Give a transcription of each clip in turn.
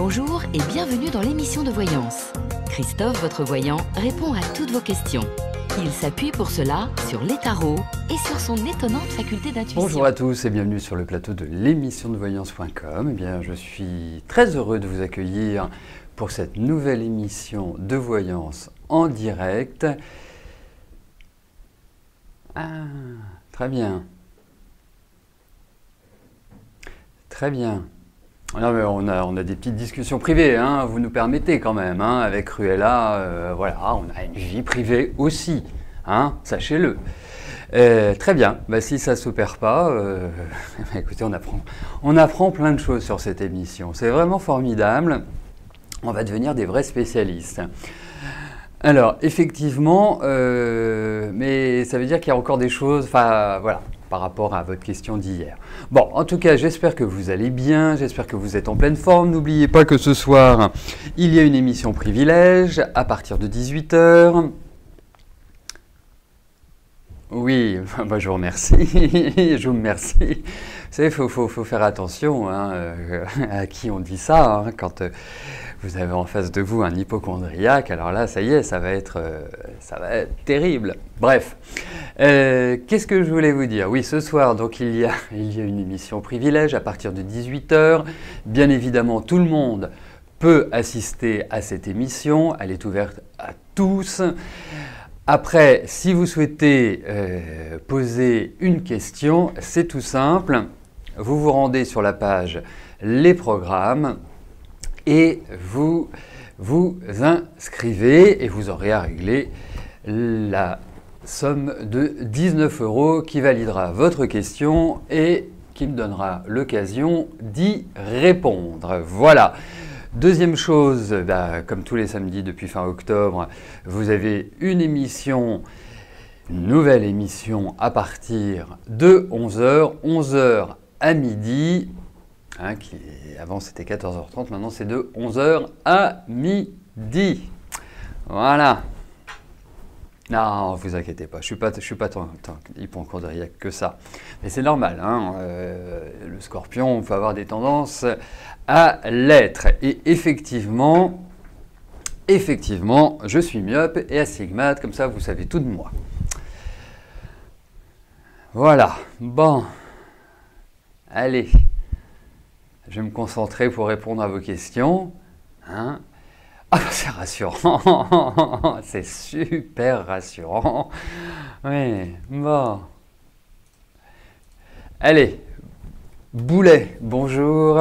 Bonjour et bienvenue dans l'émission de voyance. Christophe, votre voyant, répond à toutes vos questions. Il s'appuie pour cela sur les tarots et sur son étonnante faculté d'intuition. Bonjour à tous et bienvenue sur le plateau de l'émission de voyance.com. Eh bien, je suis très heureux de vous accueillir pour cette nouvelle émission de voyance en direct. Ah, très bien. Très bien. Non, mais on a des petites discussions privées, hein, vous nous permettez quand même, hein, avec Ruella, voilà, on a une vie privée aussi, hein, sachez-le. Très bien, bah, si ça ne s'opère pas, écoutez, on apprend plein de choses sur cette émission, c'est vraiment formidable, on va devenir des vrais spécialistes. Alors, effectivement, mais ça veut dire qu'il y a encore des choses, enfin, voilà, par rapport à votre question d'hier. Bon, en tout cas, j'espère que vous allez bien, j'espère que vous êtes en pleine forme. N'oubliez pas que ce soir, il y a une émission privilège à partir de 18 h. Oui, bah, je vous remercie, je vous remercie. Vous savez, il faut faire attention hein, à qui on dit ça, hein, quand vous avez en face de vous un hypocondriaque, alors là, ça y est, ça va être terrible. Bref, qu'est-ce que je voulais vous dire? Oui, ce soir, donc il y a une émission privilège à partir de 18 h. Bien évidemment, tout le monde peut assister à cette émission, elle est ouverte à tous. Après, si vous souhaitez poser une question, c'est tout simple. Vous vous rendez sur la page Les programmes et vous vous inscrivez et vous aurez à régler la somme de 19 € qui validera votre question et qui me donnera l'occasion d'y répondre. Voilà. Deuxième chose, bah, comme tous les samedis depuis fin octobre, vous avez une nouvelle émission à partir de 11 h à midi, hein, avant c'était 14 h 30, maintenant c'est de 11 h à midi. Voilà. Non, vous inquiétez pas, je suis pas tant hypocondriaque que ça. Mais c'est normal, hein, le scorpion, on peut avoir des tendances à l'être. Et effectivement, je suis myope et astigmate, comme ça vous savez tout de moi. Voilà, bon, allez, je vais me concentrer pour répondre à vos questions. Hein. Ah, c'est rassurant, c'est super rassurant. Oui, bon. Allez, Boulet, bonjour.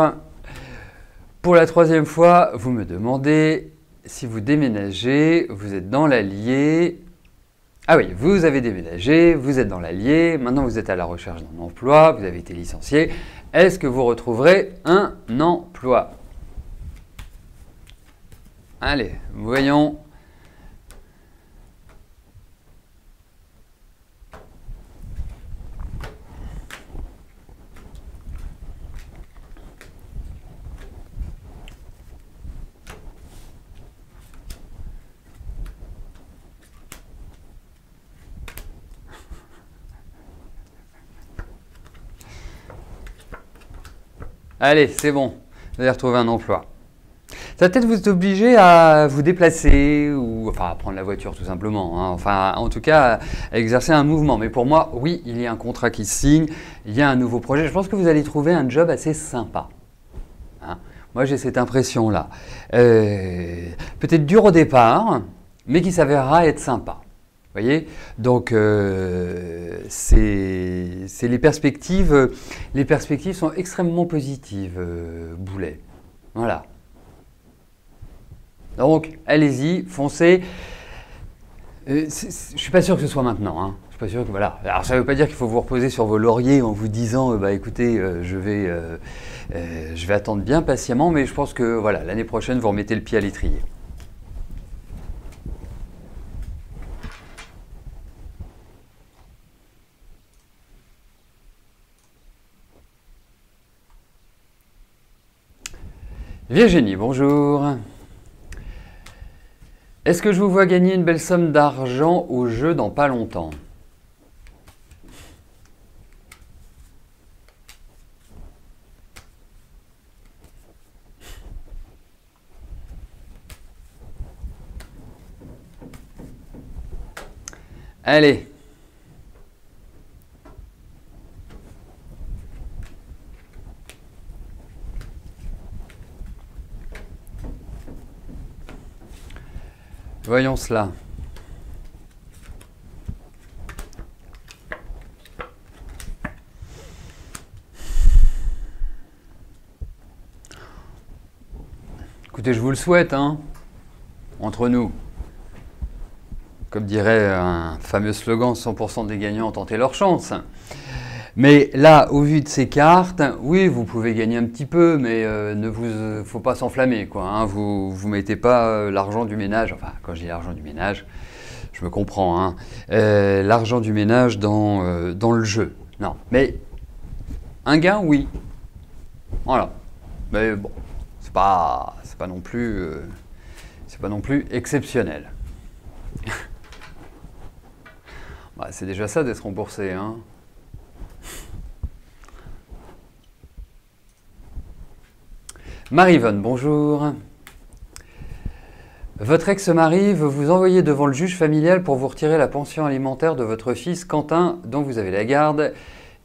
Pour la troisième fois, vous me demandez si vous déménagez, vous êtes dans l'Allier. Ah oui, vous avez déménagé, vous êtes dans l'Allier, maintenant vous êtes à la recherche d'un emploi, vous avez été licencié. Est-ce que vous retrouverez un emploi ? Allez, voyons. Allez, c'est bon, vous allez retrouver un emploi. Ça va peut-être vous obliger à vous déplacer, ou enfin à prendre la voiture tout simplement, hein. Enfin en tout cas à exercer un mouvement. Mais pour moi, oui, il y a un contrat qui se signe, il y a un nouveau projet. Je pense que vous allez trouver un job assez sympa. Hein. Moi j'ai cette impression-là. Peut-être dur au départ, mais qui s'avérera être sympa. Vous voyez, donc c'est les perspectives sont extrêmement positives, Boulet. Voilà. Donc, allez-y, foncez. Je ne suis pas sûr que ce soit maintenant. Hein. Je suis pas sûr que voilà. Alors, ça ne veut pas dire qu'il faut vous reposer sur vos lauriers en vous disant, bah écoutez, je vais attendre bien patiemment, mais je pense que voilà, l'année prochaine, vous remettez le pied à l'étrier. Virginie, bonjour. Est-ce que je vous vois gagner une belle somme d'argent au jeu dans pas longtemps? Allez. Voyons cela. Écoutez, je vous le souhaite, hein, entre nous. Comme dirait un fameux slogan, 100% des gagnants ont tenté leur chance. Mais là, au vu de ces cartes, oui, vous pouvez gagner un petit peu, mais ne vous faut pas s'enflammer, quoi. Hein, vous mettez pas l'argent du ménage, enfin, quand je dis l'argent du ménage, je me comprends, hein, l'argent du ménage dans le jeu. Non, mais un gain, oui. Voilà. Mais bon, c'est pas non plus exceptionnel. Bah, c'est déjà ça d'être remboursé, hein. Marie-Vonne, bonjour. Votre ex-mari veut vous envoyer devant le juge familial pour vous retirer la pension alimentaire de votre fils Quentin, dont vous avez la garde,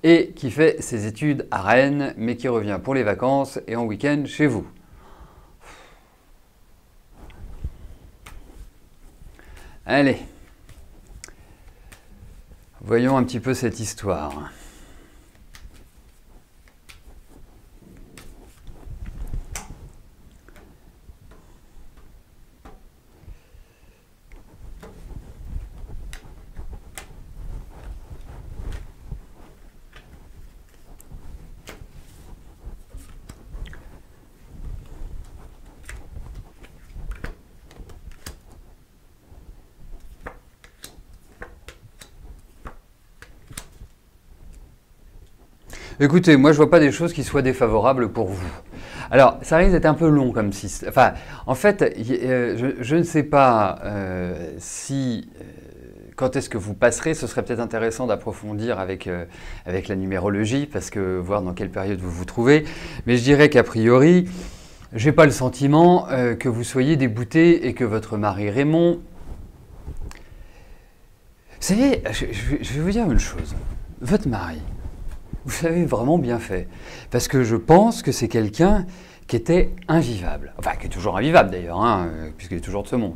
et qui fait ses études à Rennes, mais qui revient pour les vacances et en week-end chez vous. Allez, voyons un petit peu cette histoire. Écoutez, moi je vois pas des choses qui soient défavorables pour vous. Alors, ça risque d'être un peu long comme si... Enfin, en fait, je ne sais pas si... quand est-ce que vous passerez, ce serait peut-être intéressant d'approfondir avec la numérologie, parce que voir dans quelle période vous vous trouvez. Mais je dirais qu'a priori, j'ai pas le sentiment que vous soyez débouté et que votre mari Raymond... Vous savez, je vais vous dire une chose. Votre mari... Vous avez vraiment bien fait, parce que je pense que c'est quelqu'un qui était invivable, enfin qui est toujours invivable d'ailleurs, hein, puisqu'il est toujours de ce monde.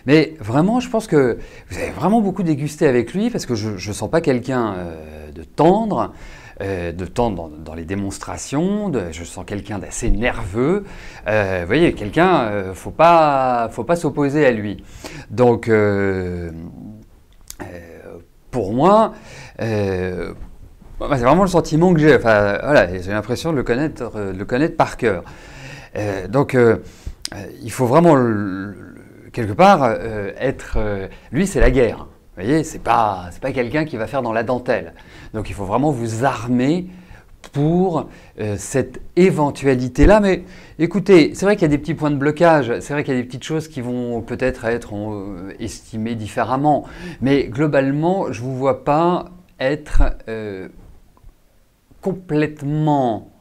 Mais vraiment, je pense que vous avez vraiment beaucoup dégusté avec lui, parce que je ne sens pas quelqu'un de tendre dans les démonstrations, je sens quelqu'un d'assez nerveux. Vous voyez, quelqu'un, faut pas s'opposer à lui. Donc, pour moi, c'est vraiment le sentiment que j'ai. Enfin, voilà, j'ai l'impression de le connaître par cœur. Il faut vraiment, quelque part, être... lui, c'est la guerre. Vous voyez, c'est pas quelqu'un qui va faire dans la dentelle. Donc, il faut vraiment vous armer pour cette éventualité-là. Mais écoutez, c'est vrai qu'il y a des petits points de blocage. C'est vrai qu'il y a des petites choses qui vont peut-être être estimées différemment. Mais globalement, je ne vous vois pas être... complètement...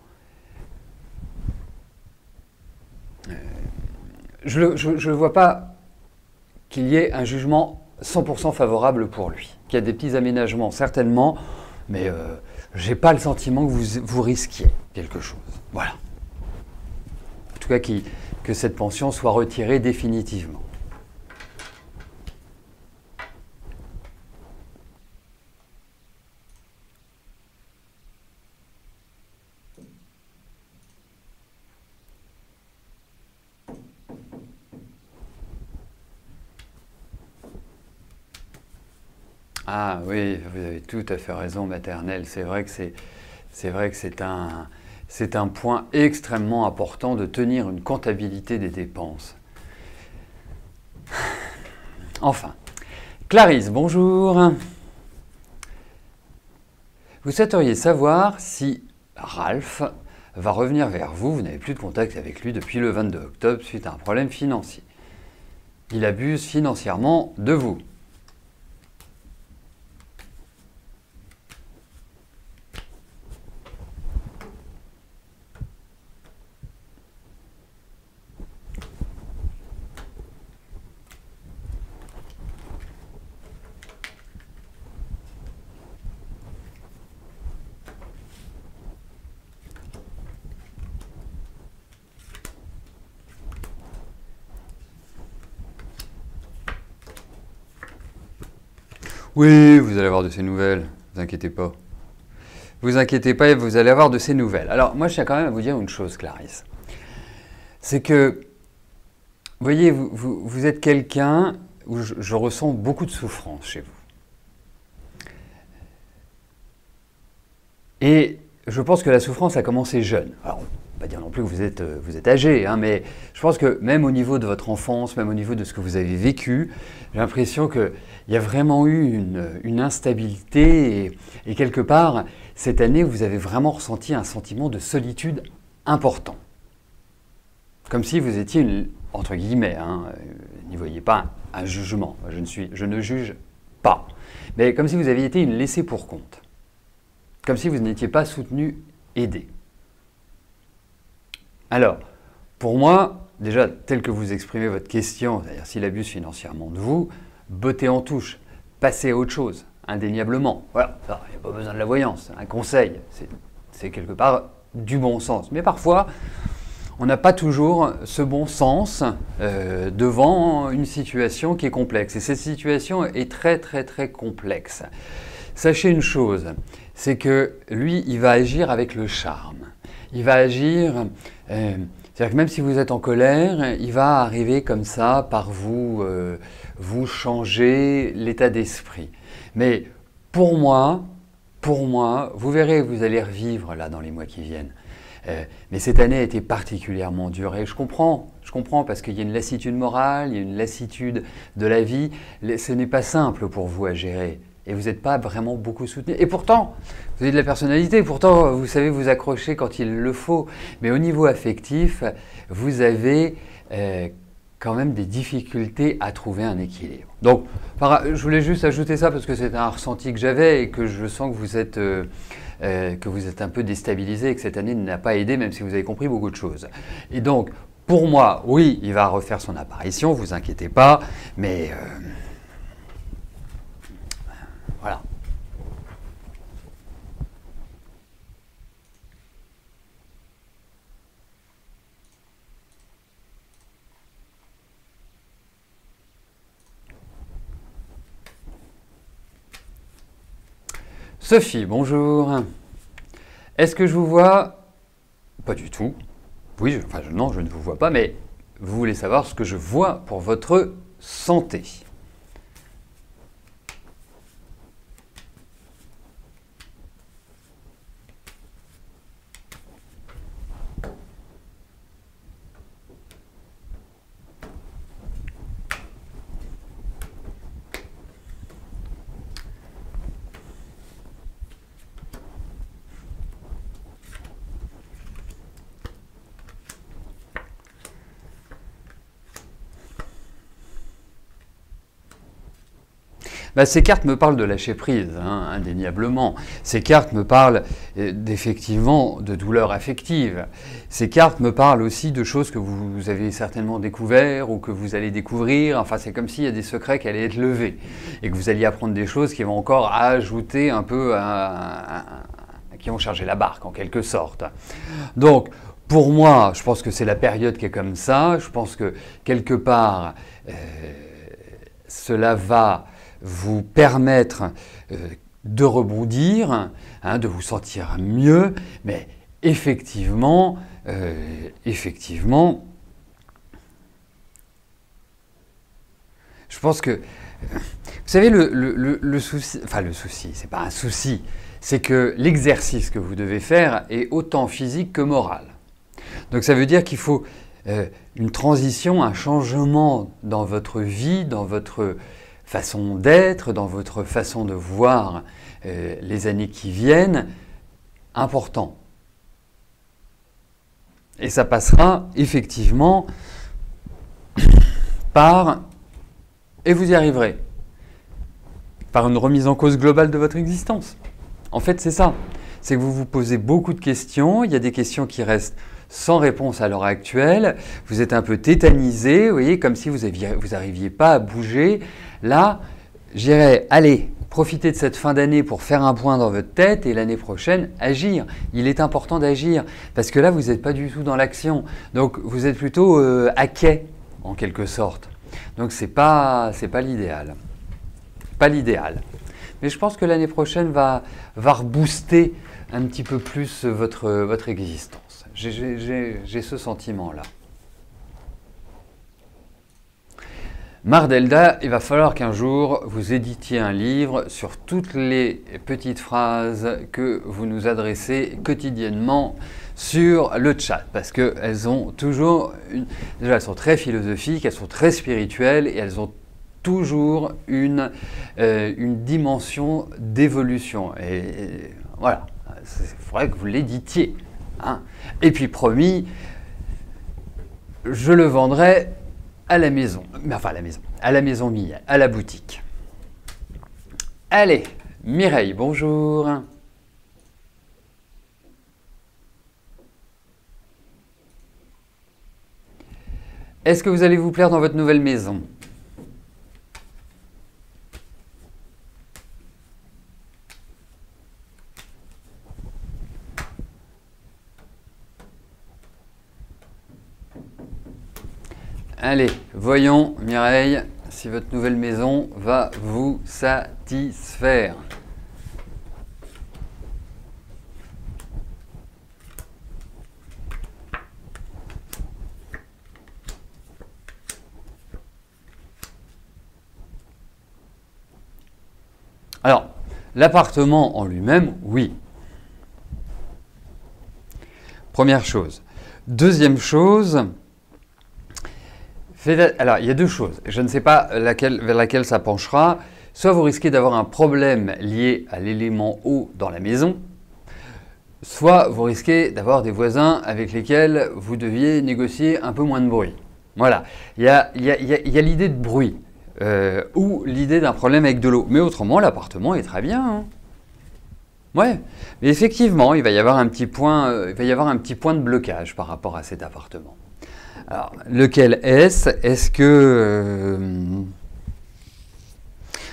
je ne vois pas qu'il y ait un jugement 100% favorable pour lui. Qu'il y a des petits aménagements, certainement, mais je n'ai pas le sentiment que vous risquiez quelque chose. Voilà. En tout cas, que cette pension soit retirée définitivement. Ah oui, vous avez tout à fait raison, maternelle. C'est vrai que c'est un point extrêmement important de tenir une comptabilité des dépenses. Enfin, Clarisse, bonjour. Vous souhaiteriez savoir si Ralph va revenir vers vous. Vous n'avez plus de contact avec lui depuis le 22 octobre suite à un problème financier. Il abuse financièrement de vous. Oui, vous allez avoir de ces nouvelles, ne vous inquiétez pas. Vous inquiétez pas, vous allez avoir de ces nouvelles. Alors, moi, je tiens quand même à vous dire une chose, Clarisse. C'est que, vous voyez, vous êtes quelqu'un où je ressens beaucoup de souffrance chez vous. Et je pense que la souffrance a commencé jeune. Alors, on ne va pas dire non plus que vous êtes âgé, hein, mais je pense que même au niveau de votre enfance, même au niveau de ce que vous avez vécu, j'ai l'impression qu'il y a vraiment eu une instabilité et quelque part, cette année, vous avez vraiment ressenti un sentiment de solitude important. Comme si vous étiez, entre guillemets, hein, n'y voyez pas un jugement, je ne juge pas, mais comme si vous aviez été une laissée pour compte. Comme si vous n'étiez pas soutenu, aidé. Alors, pour moi, déjà, tel que vous exprimez votre question, c'est-à-dire s'il abuse financièrement de vous, bottez en touche, passez à autre chose, indéniablement. Voilà, il n'y a pas besoin de la voyance, un conseil, c'est quelque part du bon sens. Mais parfois, on n'a pas toujours ce bon sens devant une situation qui est complexe. Et cette situation est très, très, très complexe. Sachez une chose, c'est que lui, il va agir avec le charme. Il va agir, c'est-à-dire que même si vous êtes en colère, il va arriver comme ça par vous, vous changer l'état d'esprit. Mais pour moi, vous verrez, vous allez revivre là dans les mois qui viennent. Mais cette année a été particulièrement dure et je comprends parce qu'il y a une lassitude morale, il y a une lassitude de la vie. Ce n'est pas simple pour vous à gérer. Et vous n'êtes pas vraiment beaucoup soutenu. Et pourtant, vous avez de la personnalité, pourtant vous savez vous accrocher quand il le faut. Mais au niveau affectif, vous avez quand même des difficultés à trouver un équilibre. Donc, je voulais juste ajouter ça parce que c'est un ressenti que j'avais et que je sens que vous êtes un peu déstabilisé et que cette année n'a pas aidé, même si vous avez compris beaucoup de choses. Et donc, pour moi, oui, il va refaire son apparition, vous inquiétez pas, mais... Voilà. Sophie, bonjour. Est-ce que je vous vois? Pas du tout. Oui, non, je ne vous vois pas, mais vous voulez savoir ce que je vois pour votre santé. Ces cartes me parlent de lâcher prise, hein, indéniablement. Ces cartes me parlent effectivement de douleurs affectives. Ces cartes me parlent aussi de choses que vous avez certainement découvertes ou que vous allez découvrir. Enfin, c'est comme s'il y a des secrets qui allaient être levés et que vous alliez apprendre des choses qui vont encore ajouter un peu, qui vont charger la barque en quelque sorte. Donc, pour moi, je pense que c'est la période qui est comme ça. Je pense que quelque part, cela va vous permettre de rebondir, hein, de vous sentir mieux, mais effectivement, je pense que, vous savez, le souci, enfin le souci, c'est pas un souci, c'est que l'exercice que vous devez faire est autant physique que moral. Donc ça veut dire qu'il faut une transition, un changement dans votre vie, dans votre façon d'être, dans votre façon de voir les années qui viennent, important. Et ça passera effectivement par, et vous y arriverez, par une remise en cause globale de votre existence. En fait, c'est ça. C'est que vous vous posez beaucoup de questions, il y a des questions qui restent sans réponse à l'heure actuelle, vous êtes un peu tétanisé, vous voyez, comme si vous n'arriviez pas à bouger. Là, je dirais, allez, profitez de cette fin d'année pour faire un point dans votre tête et l'année prochaine, agir. Il est important d'agir parce que là, vous n'êtes pas du tout dans l'action. Donc, vous êtes plutôt à quai, en quelque sorte. Donc, c'est pas l'idéal. Pas l'idéal. Mais je pense que l'année prochaine va rebooster un petit peu plus votre existence. J'ai ce sentiment-là. Mardelda, il va falloir qu'un jour vous éditiez un livre sur toutes les petites phrases que vous nous adressez quotidiennement sur le chat, parce qu'elles ont toujours déjà, elles sont très philosophiques, elles sont très spirituelles et elles ont toujours une dimension d'évolution. Et voilà, il faudrait que vous l'éditiez. Hein. Et puis promis, je le vendrai à la maison, enfin à la maison Millet, à la boutique. Allez, Mireille, bonjour. Est-ce que vous allez vous plaire dans votre nouvelle maison? Allez, voyons, Mireille, si votre nouvelle maison va vous satisfaire. Alors, l'appartement en lui-même, oui. Première chose. Deuxième chose, alors il y a deux choses. Je ne sais pas vers laquelle ça penchera. Soit vous risquez d'avoir un problème lié à l'élément eau dans la maison, soit vous risquez d'avoir des voisins avec lesquels vous deviez négocier un peu moins de bruit. Voilà, il y a l'idée de bruit. Ou l'idée d'un problème avec de l'eau. Mais autrement, l'appartement est très bien. Hein. Ouais, mais effectivement, il va y avoir un petit point de blocage par rapport à cet appartement. Alors, lequel est-ce? Est-ce que on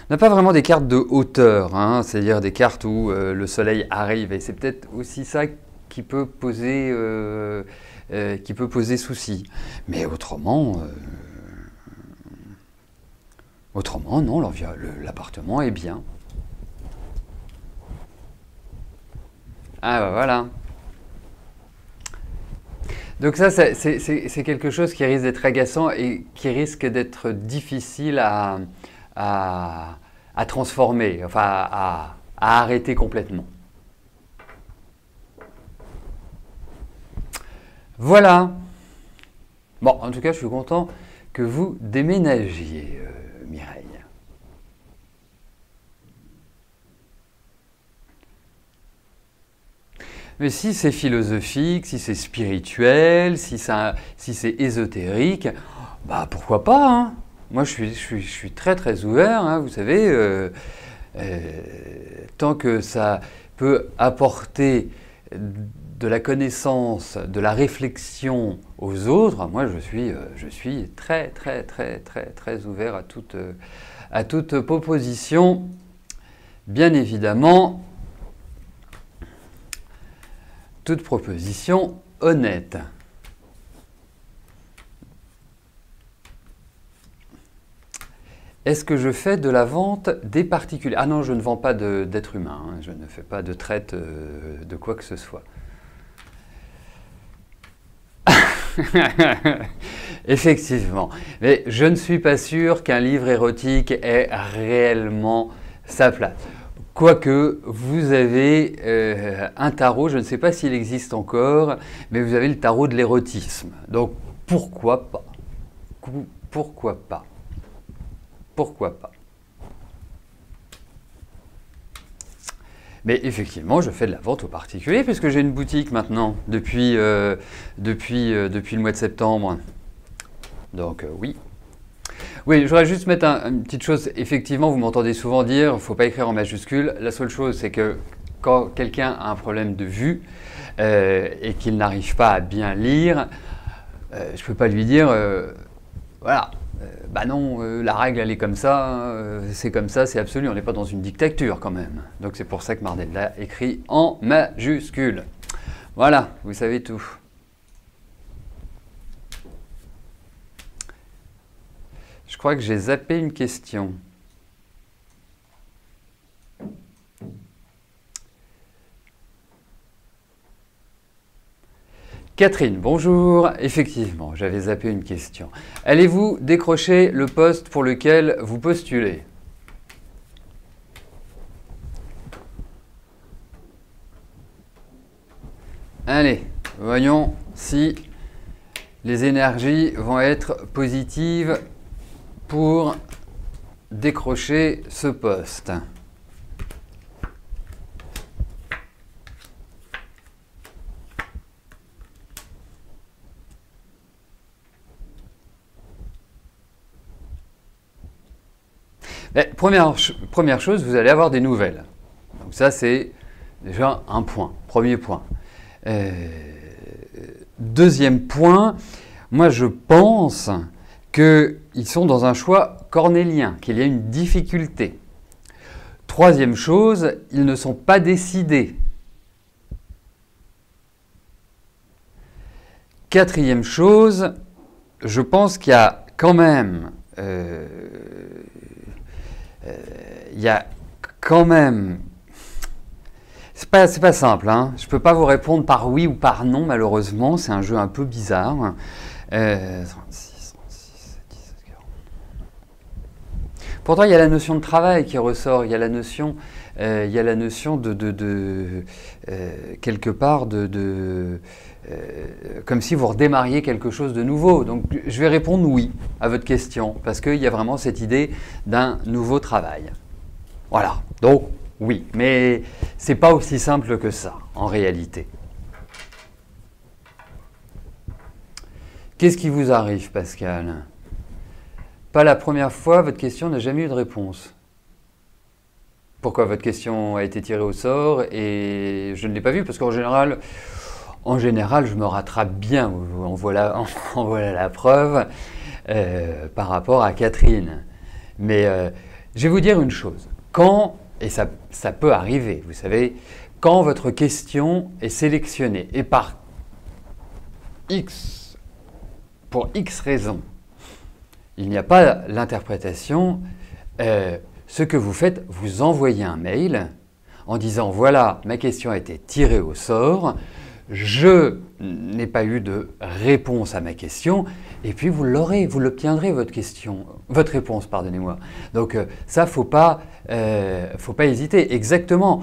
n'a pas vraiment des cartes de hauteur, hein, c'est-à-dire des cartes où le soleil arrive, et c'est peut-être aussi ça qui peut poser souci. Mais autrement. Autrement, non, l'appartement est bien. Ah bah voilà. Donc ça, c'est quelque chose qui risque d'être agaçant et qui risque d'être difficile à transformer, enfin à arrêter complètement. Voilà. Bon, en tout cas, je suis content que vous déménagiez. Mireille. Mais si c'est philosophique, si c'est spirituel, si c'est ésotérique, bah pourquoi pas, hein. Moi je suis très très ouvert, hein, vous savez, tant que ça peut apporter de la connaissance, de la réflexion aux autres, moi je suis très très très très très ouvert à toute proposition, bien évidemment, toute proposition honnête. Est-ce que je fais de la vente des particuliers? Ah non, je ne vends pas d'êtres humains, hein, je ne fais pas de traite de quoi que ce soit. Effectivement, mais je ne suis pas sûr qu'un livre érotique ait réellement sa place. Quoique, vous avez un tarot, je ne sais pas s'il existe encore, mais vous avez le tarot de l'érotisme. Donc, pourquoi pas? Pourquoi pas? Pourquoi pas? Mais effectivement, je fais de la vente aux particuliers puisque j'ai une boutique maintenant depuis le mois de septembre. Donc oui. Oui, je voudrais juste mettre une petite chose. Effectivement, vous m'entendez souvent dire il ne faut pas écrire en majuscule. La seule chose, c'est que quand quelqu'un a un problème de vue et qu'il n'arrive pas à bien lire, je ne peux pas lui dire voilà. Bah non, la règle elle est comme ça, c'est absolu, on n'est pas dans une dictature quand même. Donc c'est pour ça que Mardelda écrit en majuscule. Voilà, vous savez tout. Je crois que j'ai zappé une question. Catherine, bonjour. Effectivement, j'avais zappé une question. Allez-vous décrocher le poste pour lequel vous postulez? Allez, voyons si les énergies vont être positives pour décrocher ce poste. Mais première chose, vous allez avoir des nouvelles. Donc ça, c'est déjà un point, premier point. Deuxième point, moi je pense qu'ils sont dans un choix cornélien, qu'il y a une difficulté. Troisième chose, ils ne sont pas décidés. Quatrième chose, je pense qu'il y a quand même c'est pas simple, hein. Je ne peux pas vous répondre par oui ou par non, malheureusement. C'est un jeu un peu bizarre. 36, 36, 17, 40. Pourtant, il y a la notion de travail qui ressort. Il y a la notion, quelque part comme si vous redémarriez quelque chose de nouveau. Donc, je vais répondre oui à votre question, parce qu'il y a vraiment cette idée d'un nouveau travail. Voilà, donc oui, mais c'est pas aussi simple que ça, en réalité. Qu'est-ce qui vous arrive, Pascal? Pas la première fois, votre question n'a jamais eu de réponse. Pourquoi votre question a été tirée au sort et je ne l'ai pas vue? Parce qu'en général, je me rattrape bien. En voilà la preuve par rapport à Catherine. Mais je vais vous dire une chose. Quand, et ça peut arriver, vous savez, quand votre question est sélectionnée et pour X raisons, il n'y a pas l'interprétation, ce que vous faites, vous envoyez un mail en disant « Voilà, ma question a été tirée au sort, je n'ai pas eu de réponse à ma question » et puis vous l'aurez, vous l'obtiendrez votre réponse, pardonnez-moi. Donc ça, faut pas hésiter. Exactement.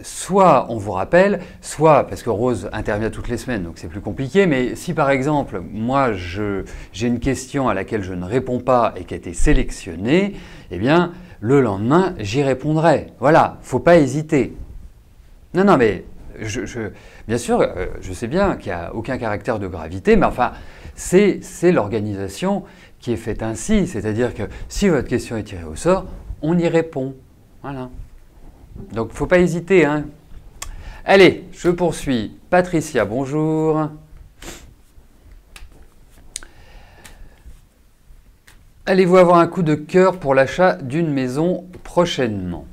Soit on vous rappelle, soit parce que Rose intervient toutes les semaines, donc c'est plus compliqué. Mais si par exemple, moi j'ai une question à laquelle je ne réponds pas et qui a été sélectionnée, eh bien le lendemain j'y répondrai. Voilà, faut pas hésiter. Non, mais bien sûr, je sais bien qu'il n'y a aucun caractère de gravité, mais enfin, c'est l'organisation qui est faite ainsi. C'est-à-dire que si votre question est tirée au sort, on y répond. Voilà. Donc, il ne faut pas hésiter, hein. Allez, je poursuis. Patricia, bonjour. Allez-vous avoir un coup de cœur pour l'achat d'une maison prochainement?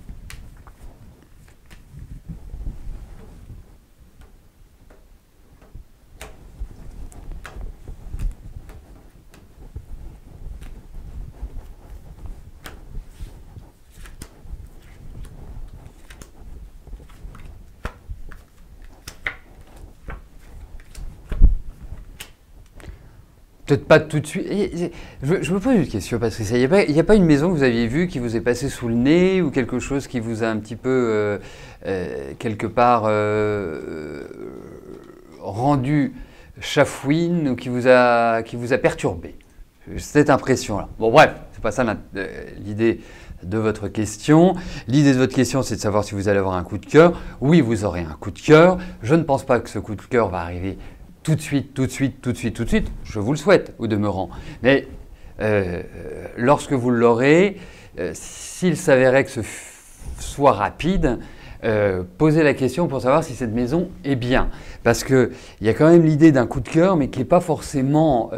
Peut-être pas tout de suite. Je me pose une question, parce qu'il n'y a pas une maison que vous aviez vue qui vous est passée sous le nez ou quelque chose qui vous a un petit peu, quelque part, rendu chafouine ou qui vous a perturbé. Cette impression-là. Bon, bref, c'est pas ça l'idée de votre question. L'idée de votre question, c'est de savoir si vous allez avoir un coup de cœur. Oui, vous aurez un coup de cœur. Je ne pense pas que ce coup de cœur va arriver tout de suite, je vous le souhaite au demeurant. Mais lorsque vous l'aurez, s'il s'avérait que ce soit rapide, posez la question pour savoir si cette maison est bien. Parce qu'il y a quand même l'idée d'un coup de cœur, mais qui n'est pas forcément,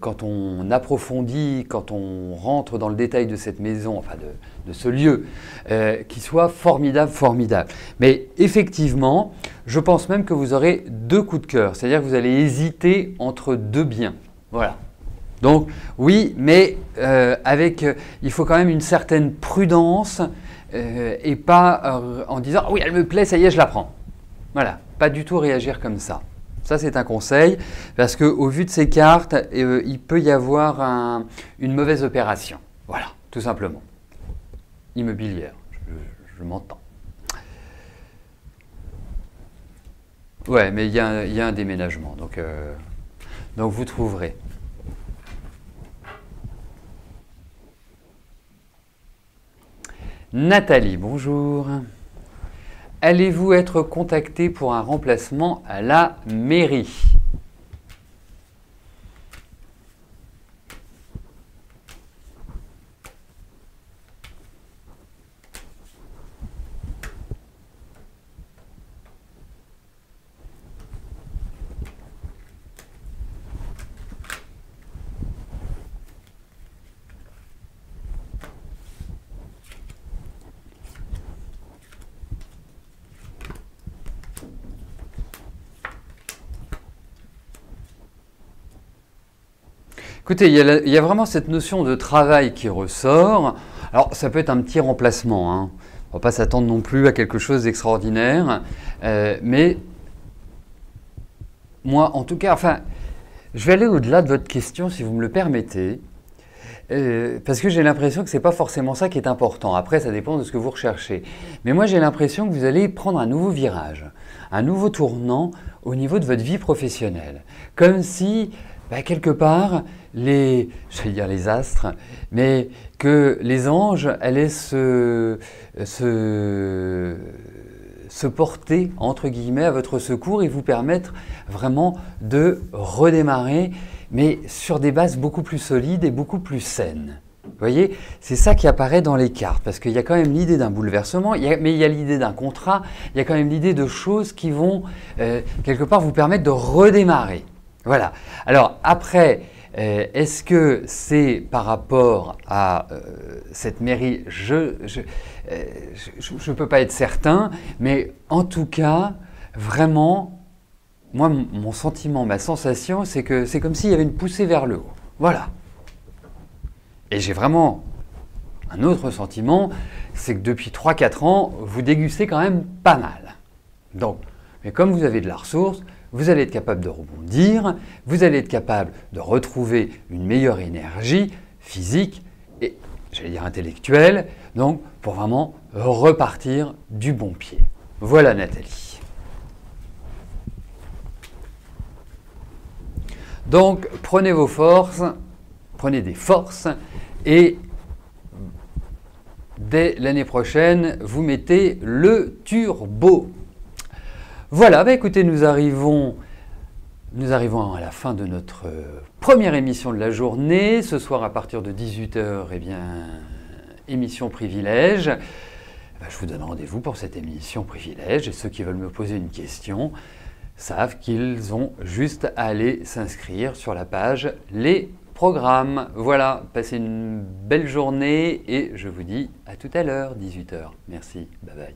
quand on approfondit, quand on rentre dans le détail de cette maison, enfin de ce lieu, qui soit formidable. Mais effectivement, je pense même que vous aurez deux coups de cœur, c'est-à-dire que vous allez hésiter entre deux biens. Voilà. Donc oui, mais il faut quand même une certaine prudence et pas en disant « oui, elle me plaît, ça y est, je la prends ». Voilà, pas du tout réagir comme ça. Ça, c'est un conseil, parce qu'au vu de ces cartes, il peut y avoir une mauvaise opération. Voilà, tout simplement. Immobilière, je m'entends. Ouais, mais il y a un déménagement, donc vous trouverez. Nathalie, bonjour. Allez-vous être contacté pour un remplacement à la mairie? Écoutez, il y a vraiment cette notion de travail qui ressort. Alors, ça peut être un petit remplacement, hein. On ne va pas s'attendre non plus à quelque chose d'extraordinaire. Mais moi, en tout cas, enfin, je vais aller au-delà de votre question, si vous me le permettez. Parce que j'ai l'impression que ce n'est pas forcément ça qui est important. Après, ça dépend de ce que vous recherchez. Mais moi, j'ai l'impression que vous allez prendre un nouveau virage, un nouveau tournant au niveau de votre vie professionnelle. Comme si, quelque part, les astres, mais que les anges allaient se porter, entre guillemets, à votre secours et vous permettre vraiment de redémarrer, mais sur des bases beaucoup plus solides et beaucoup plus saines. Vous voyez, c'est ça qui apparaît dans les cartes, parce qu'il y a quand même l'idée d'un bouleversement, mais il y a l'idée d'un contrat, il y a quand même l'idée de choses qui vont, quelque part, vous permettre de redémarrer. Voilà. Alors, après, est-ce que c'est par rapport à cette mairie? Je ne peux pas être certain, mais en tout cas, vraiment, moi, mon sentiment, ma sensation, c'est que c'est comme s'il y avait une poussée vers le haut. Voilà. Et j'ai vraiment un autre sentiment, c'est que depuis 3-4 ans, vous dégustez quand même pas mal. Donc, mais comme vous avez de la ressource, vous allez être capable de rebondir, vous allez être capable de retrouver une meilleure énergie physique et, j'allais dire, intellectuelle, donc pour vraiment repartir du bon pied. Voilà Nathalie. Donc prenez vos forces, prenez des forces et dès l'année prochaine, vous mettez le turbo. Voilà, écoutez, nous arrivons à la fin de notre première émission de la journée. Ce soir, à partir de 18h, émission Privilège. Je vous donne rendez-vous pour cette émission Privilège. Et ceux qui veulent me poser une question savent qu'ils ont juste à aller s'inscrire sur la page Les Programmes. Voilà, passez une belle journée et je vous dis à tout à l'heure, 18h. Merci, bye bye.